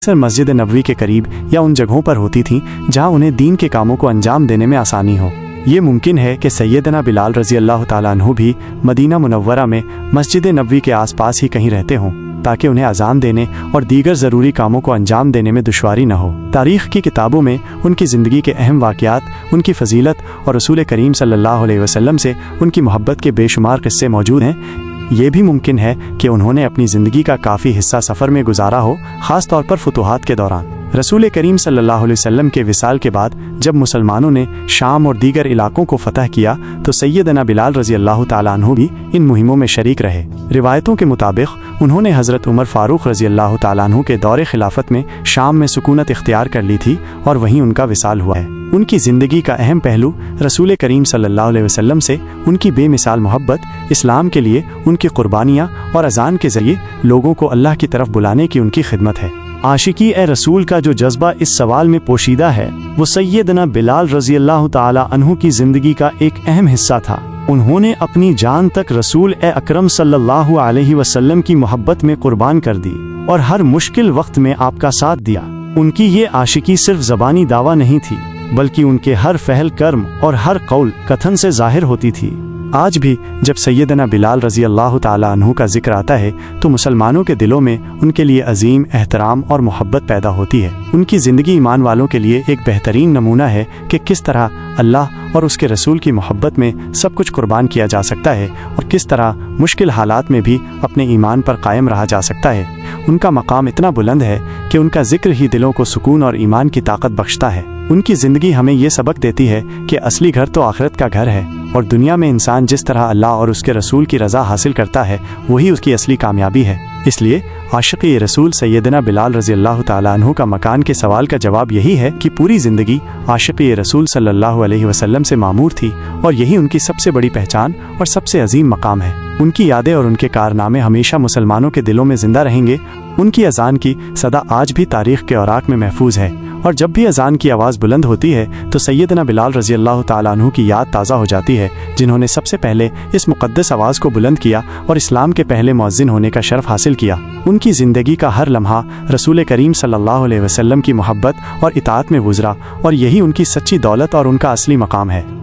अक्सर मस्जिद नबवी के करीब या उन जगहों पर होती थीं जहां उन्हें दीन के कामों को अंजाम देने में आसानी हो। ये मुमकिन है कि सैयदना बिलाल रज़ी अल्लाह ताला अन्हु भी मदीना मुनव्वरा में मस्जिद नबवी के आसपास ही कहीं रहते हों, ताकि उन्हें अजान देने और दीगर ज़रूरी कामों को अंजाम देने में दुश्वारी न हो। तारीख़ की किताबों में उनकी ज़िंदगी के अहम वाक़यात, उनकी फ़जीलत और रसूल करीम सल्लल्लाहु अलैहि वसल्लम से उनकी मोहब्बत के बेशुमार किस्से मौजूद हैं। ये भी मुमकिन है कि उन्होंने अपनी ज़िंदगी का काफ़ी हिस्सा सफ़र में गुजारा हो, ख़ास तौर पर फुतूहात के दौरान। रसूल करीम सल्लल्लाहु अलैहि वसल्लम के विसाल के बाद जब मुसलमानों ने शाम और दीगर इलाकों को फतह किया तो सैयदना बिलाल रज़ी अल्लाह ताला अन्हु भी इन मुहिमों में शरीक रहे। रिवायतों के मुताबिक उन्होंने हज़रत उमर फ़ारूक रज़ी अल्लाह ताला अन्हु के दौरे खिलाफत में शाम में सुकूनत इख्तियार कर ली थी और वहीं उनका विसाल हुआ है। उनकी ज़िंदगी का अहम पहलू रसूल करीम सल्लल्लाहु अलैहि वसल्लम से उनकी बेमिसाल मोहब्बत, इस्लाम के लिए उनकी कुर्बानियाँ और अजान के ज़रिए लोगों को अल्लाह की तरफ बुलाने की उनकी खिदमत है। आशिकी ए रसूल का जो जज्बा इस सवाल में पोशीदा है वो सैयदना बिलाल रज़ी अल्लाह ताला अन्हु की ज़िंदगी का एक अहम हिस्सा था। उन्होंने अपनी जान तक रसूल ए अकरम सल्लल्लाहु अलैहि वसल्लम की मोहब्बत में कुर्बान कर दी और हर मुश्किल वक्त में आपका साथ दिया। उनकी ये आशिकी सिर्फ ज़बानी दावा नहीं थी, बल्कि उनके हर फहल कर्म और हर कौल कथन से जाहिर होती थी। आज भी जब सैयदना बिलाल रज़ी अल्लाह ताला अन्हु का जिक्र आता है तो मुसलमानों के दिलों में उनके लिए अजीम एहतराम और मोहब्बत पैदा होती है। उनकी ज़िंदगी ईमान वालों के लिए एक बेहतरीन नमूना है कि किस तरह अल्लाह और उसके रसूल की मोहब्बत में सब कुछ कुर्बान किया जा सकता है और किस तरह मुश्किल हालात में भी अपने ईमान पर कायम रहा जा सकता है। उनका मकाम इतना बुलंद है कि उनका जिक्र ही दिलों को सुकून और ईमान की ताकत बख्शता है। उनकी ज़िंदगी हमें ये सबक देती है कि असली घर तो आखिरत का घर है और दुनिया में इंसान जिस तरह अल्लाह और उसके रसूल की रज़ा हासिल करता है वही उसकी असली कामयाबी है। इसलिए आशिक़ी रसूल सैयदना बिलाल रज़ी अल्लाह ताला अन्हु का मकान के सवाल का जवाब यही है कि पूरी ज़िंदगी आशिक़ी रसूल सल्लल्लाहु अलैहि वसल्लम से मामूर थी और यही उनकी सबसे बड़ी पहचान और सबसे अजीम मकाम है। उनकी यादें और उनके कारनामे हमेशा मुसलमानों के दिलों में जिंदा रहेंगे। उनकी अजान की सदा आज भी तारीख़ के औराक में महफूज है और जब भी अजान की आवाज़ बुलंद होती है तो सैयदना बिलाल रज़ी अल्लाह ताला अन्हु की याद ताज़ा हो जाती है, जिन्होंने सबसे पहले इस मुक़द्दस आवाज़ को बुलंद किया और इस्लाम के पहले मुअज़्ज़िन होने का शर्फ हासिल किया। उनकी ज़िंदगी का हर लम्हा रसूल करीम सल्लल्लाहु अलैहि वसल्लम की मोहब्बत और इताअत में गुज़रा और यही उनकी सच्ची दौलत और उनका असली मकाम है।